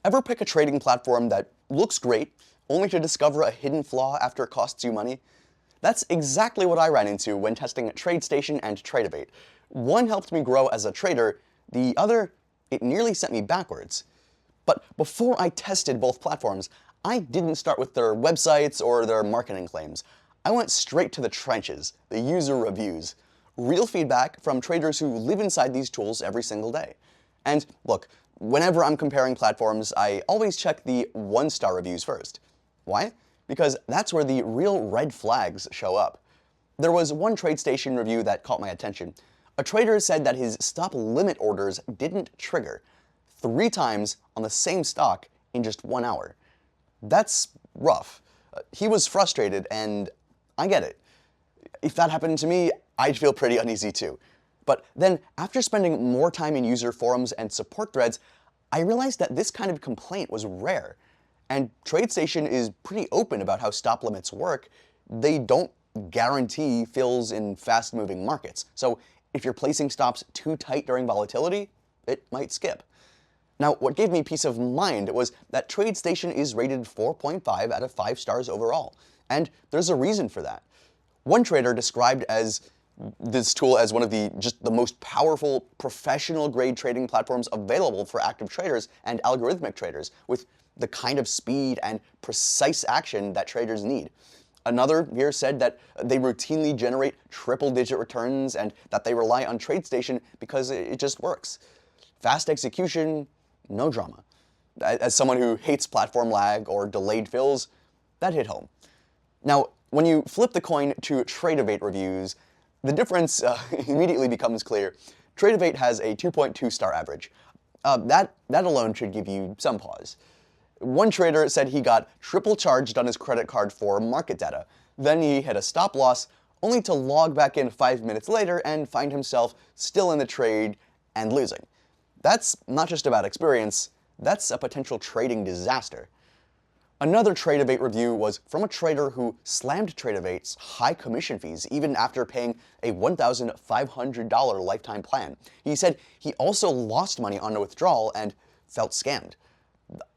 Ever pick a trading platform that looks great, only to discover a hidden flaw after it costs you money? That's exactly what I ran into when testing Tradestation and Tradovate. One helped me grow as a trader, the other, it nearly sent me backwards. But before I tested both platforms, I didn't start with their websites or their marketing claims. I went straight to the trenches, the user reviews. Real feedback from traders who live inside these tools every single day. And look, whenever I'm comparing platforms, I always check the one-star reviews first. Why? Because that's where the real red flags show up. There was one TradeStation review that caught my attention. A trader said that his stop limit orders didn't trigger 3 times on the same stock in just 1 hour. That's rough. He was frustrated, and I get it. If that happened to me, I'd feel pretty uneasy too. But then, after spending more time in user forums and support threads, I realized that this kind of complaint was rare. And TradeStation is pretty open about how stop limits work. They don't guarantee fills in fast-moving markets. So if you're placing stops too tight during volatility, it might skip. Now, what gave me peace of mind was that TradeStation is rated 4.5 out of 5 stars overall. And there's a reason for that. One trader described this tool as one of the most powerful professional-grade trading platforms available for active traders and algorithmic traders, with the kind of speed and precise action that traders need. Another here said that they routinely generate triple-digit returns and that they rely on TradeStation because it just works. Fast execution, no drama. As someone who hates platform lag or delayed fills, that hit home. Now, when you flip the coin to Tradovate reviews, the difference immediately becomes clear. Tradovate has a 2.2 star average. That alone should give you some pause. One trader said he got triple charged on his credit card for market data. Then he hit a stop loss, only to log back in 5 minutes later and find himself still in the trade and losing. That's not just about experience, that's a potential trading disaster. Another Tradovate review was from a trader who slammed Tradovate's high commission fees even after paying a $1,500 lifetime plan. He said he also lost money on a withdrawal and felt scammed.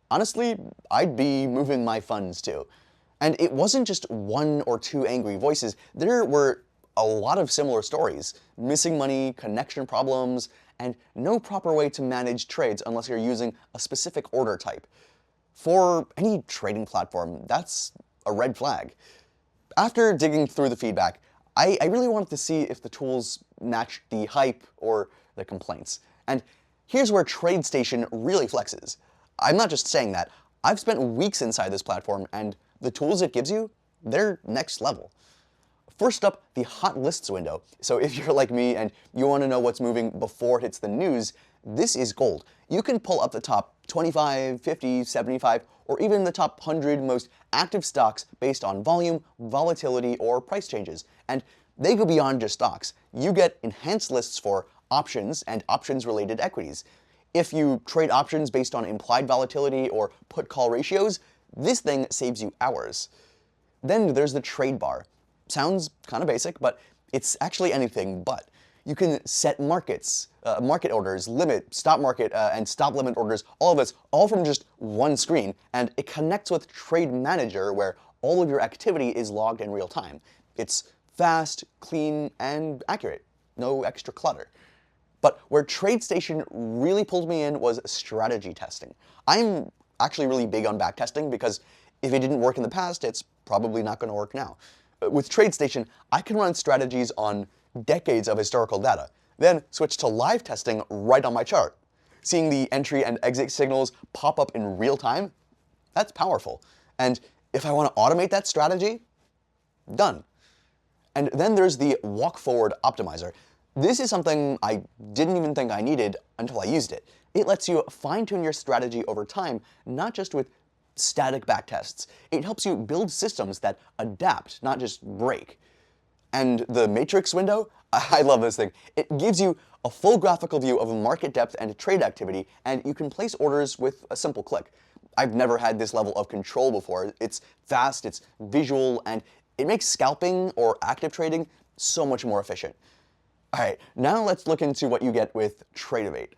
Honestly, I'd be moving my funds too. And it wasn't just 1 or 2 angry voices. There were a lot of similar stories. Missing money, connection problems, and no proper way to manage trades unless you're using a specific order type. For any trading platform, that's a red flag. After digging through the feedback, I really wanted to see if the tools matched the hype or the complaints. And here's where TradeStation really flexes. I'm not just saying that. I've spent weeks inside this platform, and the tools it gives you, they're next level. First up, the hot lists window. So if you're like me and you want to know what's moving before it hits the news, this is gold. You can pull up the top 25, 50, 75, or even the top 100 most active stocks based on volume, volatility, or price changes. And they go beyond just stocks. You get enhanced lists for options and options-related equities. If you trade options based on implied volatility or put-call ratios, this thing saves you hours. Then there's the trade bar. Sounds kind of basic, but it's actually anything but. You can set markets, market orders, limit, stop market, and stop limit orders, all of this, all from just one screen, and it connects with Trade Manager where all of your activity is logged in real time. It's fast, clean, and accurate. No extra clutter. But where TradeStation really pulled me in was strategy testing. I'm actually really big on backtesting because if it didn't work in the past, it's probably not going to work now. With TradeStation, I can run strategies on decades of historical data, then switch to live testing right on my chart. Seeing the entry and exit signals pop up in real time, that's powerful. And if I want to automate that strategy, done. And then there's the walk forward optimizer. This is something I didn't even think I needed until I used it. It lets you fine-tune your strategy over time, not just with static backtests. It helps you build systems that adapt, not just break. And the matrix window, I love this thing. It gives you a full graphical view of market depth and trade activity, and you can place orders with a simple click. I've never had this level of control before. It's fast, it's visual, and it makes scalping or active trading so much more efficient. All right, now let's look into what you get with Tradovate.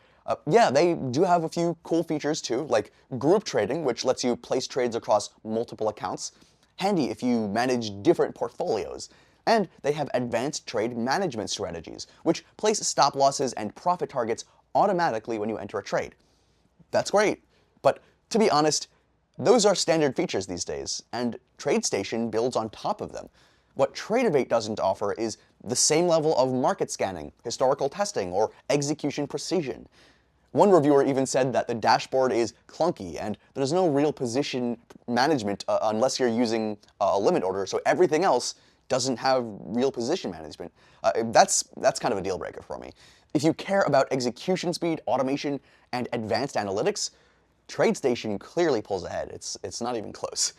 Yeah, they do have a few cool features too, like group trading, which lets you place trades across multiple accounts. Handy if you manage different portfolios. And they have advanced trade management strategies, which place stop losses and profit targets automatically when you enter a trade. That's great, but to be honest, those are standard features these days, and TradeStation builds on top of them. What Tradovate doesn't offer is the same level of market scanning, historical testing, or execution precision. One reviewer even said that the dashboard is clunky and there's no real position management unless you're using a limit order, so everything else doesn't have real position management. That's kind of a deal breaker for me. If you care about execution speed, automation, and advanced analytics, TradeStation clearly pulls ahead. It's not even close.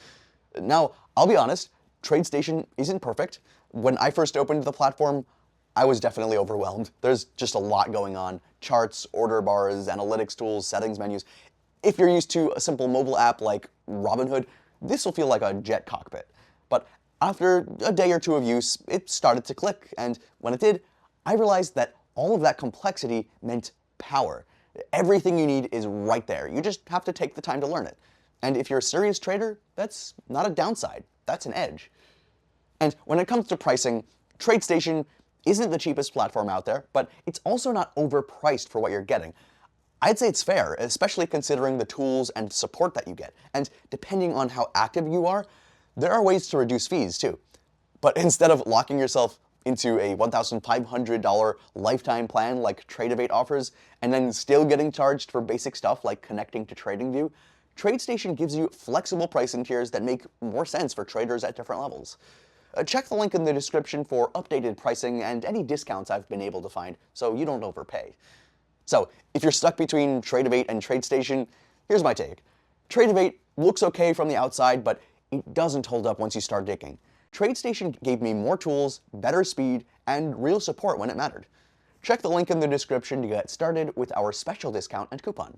Now, I'll be honest, TradeStation isn't perfect. When I first opened the platform, I was definitely overwhelmed. There's just a lot going on. Charts, order bars, analytics tools, settings menus. If you're used to a simple mobile app like Robinhood, this will feel like a jet cockpit. But after a day or two of use, it started to click, and when it did, I realized that all of that complexity meant power. Everything you need is right there. You just have to take the time to learn it. And if you're a serious trader, that's not a downside. That's an edge. And when it comes to pricing, TradeStation isn't the cheapest platform out there, but it's also not overpriced for what you're getting. I'd say it's fair, especially considering the tools and support that you get. And depending on how active you are, there are ways to reduce fees too. But instead of locking yourself into a $1,500 lifetime plan like Tradovate offers, and then still getting charged for basic stuff like connecting to TradingView, TradeStation gives you flexible pricing tiers that make more sense for traders at different levels. Check the link in the description for updated pricing and any discounts I've been able to find so you don't overpay. So, if you're stuck between Tradovate and TradeStation, here's my take. Tradovate looks okay from the outside, but it doesn't hold up once you start digging. TradeStation gave me more tools, better speed, and real support when it mattered. Check the link in the description to get started with our special discount and coupon.